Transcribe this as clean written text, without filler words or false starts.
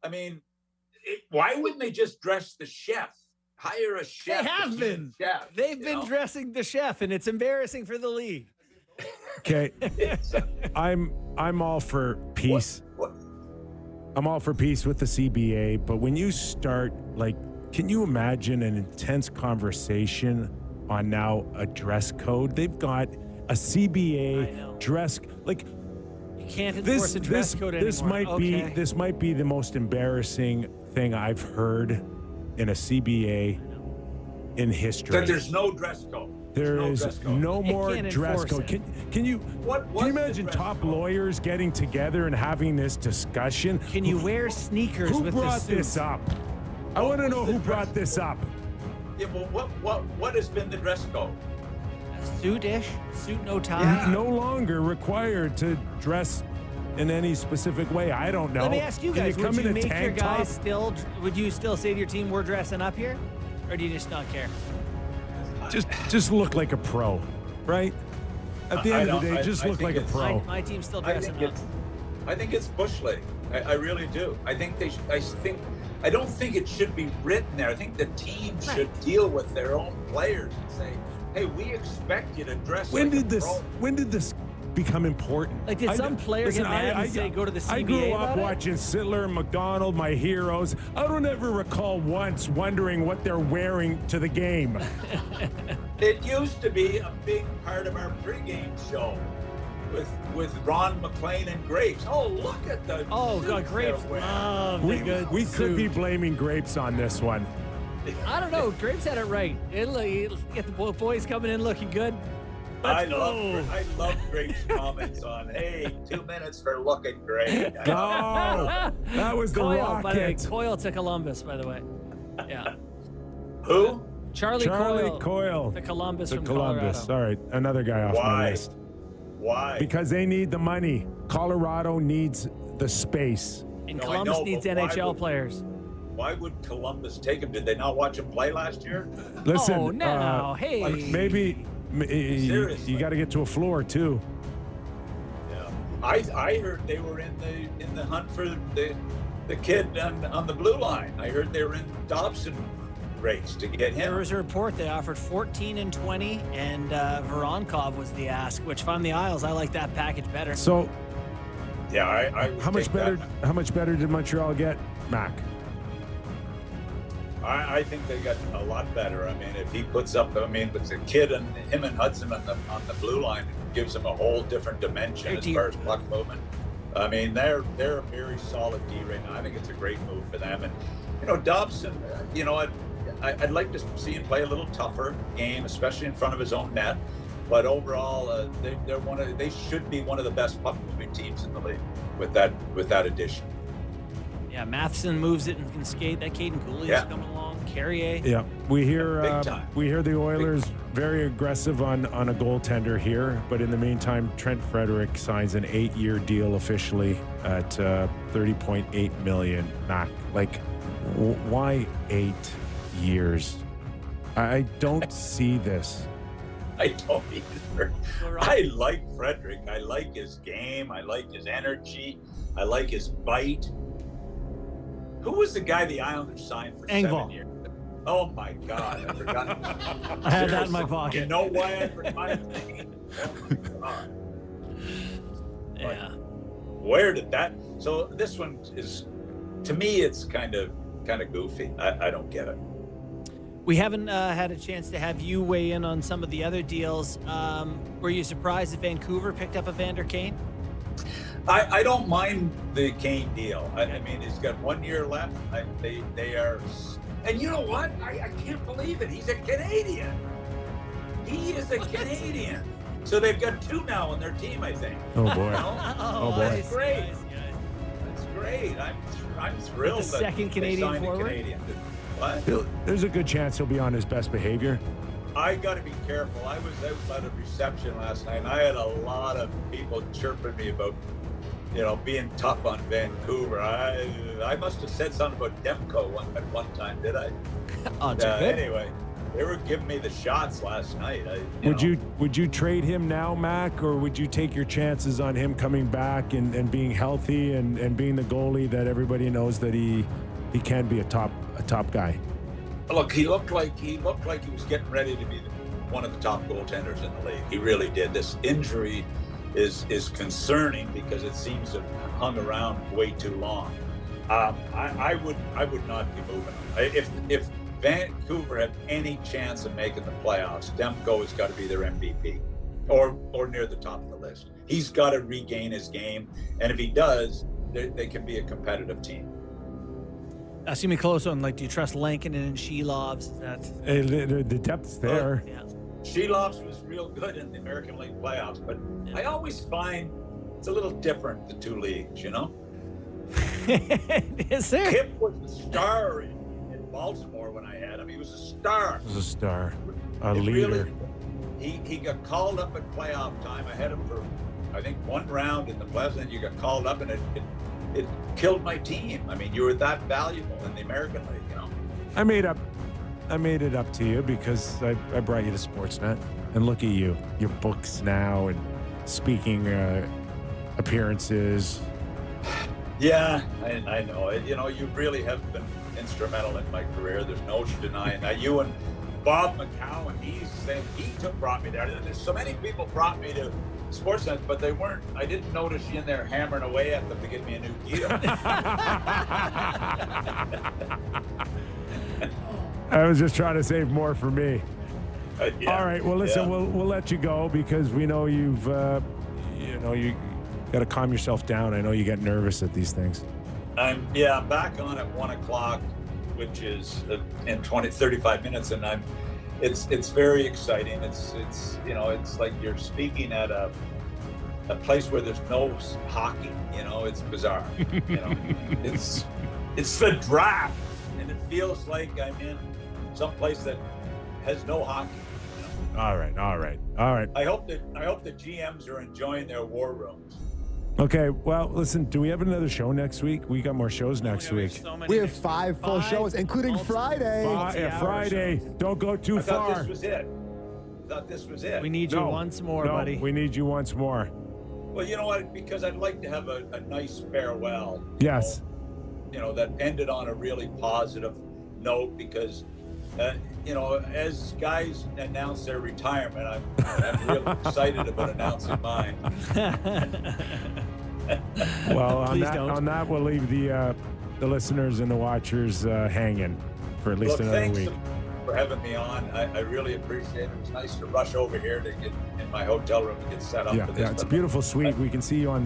I mean, why wouldn't they just dress the chef? Hire a chef. They have been. Chef, They've been dressing the chef, and it's embarrassing for the league. Okay, I'm all for peace. What? I'm all for peace with the CBA, but when you start, like, can you imagine an intense conversation on now a dress code? They've got a CBA dress, like, you can't enforce a dress code anymore. This might be the most embarrassing thing I've heard in a CBA in history. That there's no dress code. There is no more dress code. Can you imagine top lawyers getting together and having this discussion? Can you wear sneakers with the suit? Who brought this up? I want to know who brought this up. Yeah, well, what has been the dress code? Suit-ish, suit no tie. Yeah. No longer required to dress in any specific way. I don't know. Let me ask you guys: would Would you still say to your team, "We're dressing up here," or do you just not care? Just look like a pro, right? At the end of the day, just look like a pro. My team's still dressing up. I think it's bush league. I really do. I think I don't think it should be written there. I think the team should deal with their own players and say, "Hey, we expect you to dress like a pro." When did this become important? Like, did some player get mad and say, "Go to the CBA"? I grew up watching Sittler and McDonald, my heroes. I don't ever recall once wondering what they're wearing to the game. It used to be a big part of our pregame show with Ron McLean and Grapes. Oh, look at the God, Grapes. We could be blaming Grapes on this one. I don't know. Grapes had it right. It'll get the boys coming in looking good. I love Grapes' comments on, "Hey, 2 minutes for looking great." Oh, that was the Coyle, by the way. rocket. Coyle to Columbus, by the way. Yeah. Who? Charlie Coyle. The Columbus from Columbus. Colorado. All right, another guy off my list. Why? Because they need the money. Colorado needs the space. And Columbus needs NHL players. Why would Columbus take him? Did they not watch him play last year? Listen, hey. maybe you got to get to a floor too. Yeah, I heard they were in the hunt for the kid on the blue line. I heard they were in Dobson race to get him. There was a report they offered 14 and 20, and Voronkov was the ask. Which, if I'm the Isles, I like that package better. So, yeah, I how much better? How much better did Montreal get, Mac? I think they got a lot better. I mean, if he puts up, with the kid and him and Hudson on the blue line, it gives them a whole different dimension as far as puck movement. I mean, they're a very solid D right now. I think it's a great move for them. And Dobson, I'd like to see him play a little tougher game, especially in front of his own net. But overall, they should be one of the best puck moving teams in the league with that addition. Yeah, Matheson moves it and can skate. That Caden Cooley's coming along. Carrier. Yeah, we hear the Oilers very aggressive on a goaltender here, but in the meantime, Trent Frederick signs an 8-year deal officially at $30.8 million. Mac, like, why 8 years? I don't see this. I don't either. I like Frederick. I like his game. I like his energy. I like his bite. Who was the guy the Islanders signed for Engvall. 7 years? Oh my God, I forgot. I had that in my pocket. You know why I forgot his name? Oh my God. Yeah. Where did that? So this one is, to me, it's kind of goofy. I don't get it. We haven't had a chance to have you weigh in on some of the other deals. Were you surprised that Vancouver picked up Evander Kane? I don't mind the Kane deal. I mean, he's got 1 year left. They are, and you know what? I can't believe it. He's a Canadian. He is a Canadian. So they've got 2 now on their team, I think. Oh boy. Oh boy. That's great. That's great. I'm thrilled. The second Canadian forward. What? There's a good chance he'll be on his best behavior. I got to be careful. I was out at a reception last night, and I had a lot of people chirping me about, being tough on Vancouver. I must have said something about Demko at one time, did I? Anyway, giving me the shots last night. Would you trade him now, Mac, or would you take your chances on him coming back and being healthy and being the goalie that everybody knows that he can be a top guy? Look, he looked like he was getting ready to be one of the top goaltenders in the league. He really did. This injury is concerning because it seems to have hung around way too long. I would not be moving him. If Vancouver had any chance of making the playoffs, Demko has got to be their MVP or near the top of the list. He's got to regain his game, and if he does, they can be a competitive team. Ask me close on, like, do you trust Lankinen and Shelovs? The depth's there. Yeah. Shelovs was real good in the American League playoffs, but I always find it's a little different, the two leagues, you know? Is there? Kip was a star in Baltimore when I had him. He was a star. He was a star. A leader. Really, he got called up at playoff time. I had him for, I think, one round in the playoffs, and you got called up, and it killed my team. I mean, you were that valuable in the American League, you know? I made it up to you because I brought you to Sportsnet, and look at you, your books now and speaking appearances. Yeah, I know. You know, you really have been instrumental in my career. There's no denying that. You and Bob McCowan, he brought me there. There's so many people brought me to Sportsnet, but they weren't. I didn't notice you in there hammering away at them to get me a new deal. I was just trying to save more for me. Yeah, all right. Well, listen, we'll let you go because we know you got to calm yourself down. I know you get nervous at these things. I'm back on at 1:00, which is in 35 minutes, and it's very exciting. It's like you're speaking at a place where there's no hockey. You know, it's bizarre. You know, it's the draft, and it feels like I'm in some place that has no hockey. You know? All right. I hope the GMs are enjoying their war rooms. Okay, well, listen, do we have another show next week? We got more shows next week. We have 5 full shows, including Friday. Friday. Don't go too I far. thought this was it. We need you once more, buddy. We need you once more. Well, you know what? Because I'd like to have a nice farewell. Yes. You know, that ended on a really positive note because, as guys announce their retirement, I'm really excited about announcing mine. Well, on that, we'll leave the listeners and the watchers hanging for at least another week. Thanks for having me on. I really appreciate it. It was nice to rush over here to get in my hotel room to get set up for this. Yeah, it's a beautiful suite. We can see you on